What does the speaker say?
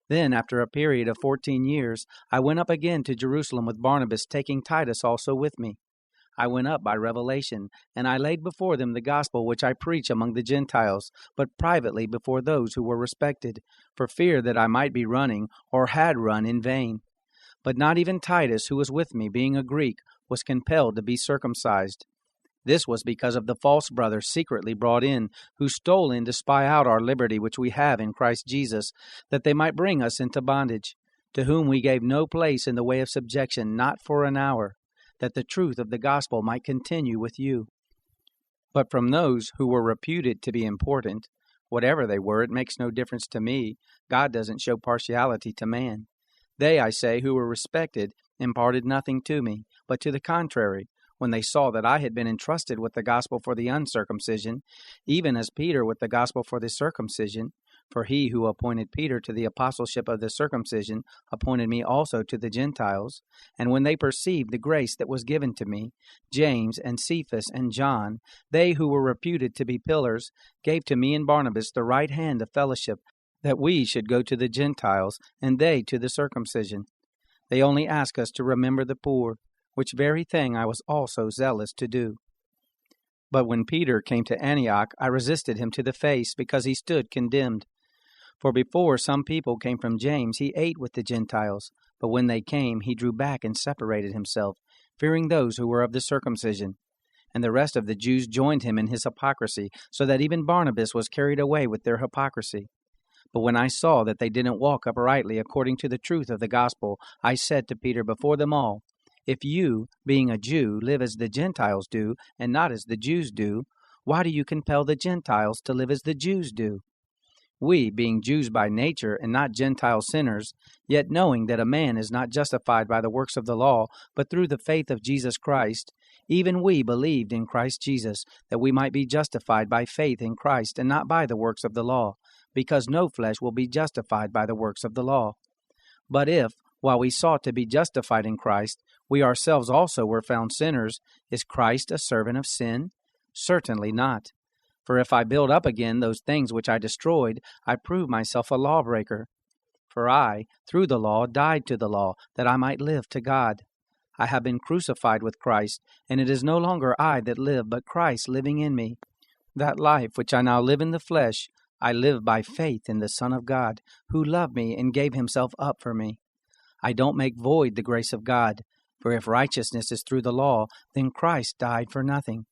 Then, after a period of 14 years, I went up again to Jerusalem with Barnabas, taking Titus also with me. I went up by revelation, and I laid before them the gospel which I preach among the Gentiles, but privately before those who were respected, for fear that I might be running, or had run in vain. But not even Titus, who was with me, being a Greek, was compelled to be circumcised. This was because of the false brothers secretly brought in, who stole in to spy out our liberty which we have in Christ Jesus, that they might bring us into bondage, to whom we gave no place in the way of subjection, not for an hour, that the truth of the gospel might continue with you. But from those who were reputed to be important, whatever they were, it makes no difference to me. God doesn't show partiality to man. They, I say, who were respected, imparted nothing to me, but to the contrary, when they saw that I had been entrusted with the gospel for the uncircumcision, even as Peter with the gospel for the circumcision. For he who appointed Peter to the apostleship of the circumcision appointed me also to the Gentiles. And when they perceived the grace that was given to me, James and Cephas and John, they who were reputed to be pillars, gave to me and Barnabas the right hand of fellowship, that we should go to the Gentiles, and they to the circumcision. They only ask us to remember the poor, which very thing I was also zealous to do. But when Peter came to Antioch, I resisted him to the face, because he stood condemned. For before some people came from James, he ate with the Gentiles. But when they came, he drew back and separated himself, fearing those who were of the circumcision. And the rest of the Jews joined him in his hypocrisy, so that even Barnabas was carried away with their hypocrisy. But when I saw that they didn't walk uprightly according to the truth of the gospel, I said to Peter before them all, "If you, being a Jew, live as the Gentiles do, and not as the Jews do, why do you compel the Gentiles to live as the Jews do? We, being Jews by nature, and not Gentile sinners, yet knowing that a man is not justified by the works of the law, but through the faith of Jesus Christ, even we believed in Christ Jesus, that we might be justified by faith in Christ, and not by the works of the law, because no flesh will be justified by the works of the law. But if, while we sought to be justified in Christ, we ourselves also were found sinners, is Christ a servant of sin? Certainly not. For if I build up again those things which I destroyed, I prove myself a lawbreaker. For I, through the law, died to the law, that I might live to God. I have been crucified with Christ, and it is no longer I that live, but Christ living in me. That life which I now live in the flesh, I live by faith in the Son of God, who loved me and gave himself up for me. I don't make void the grace of God, for if righteousness is through the law, then Christ died for nothing.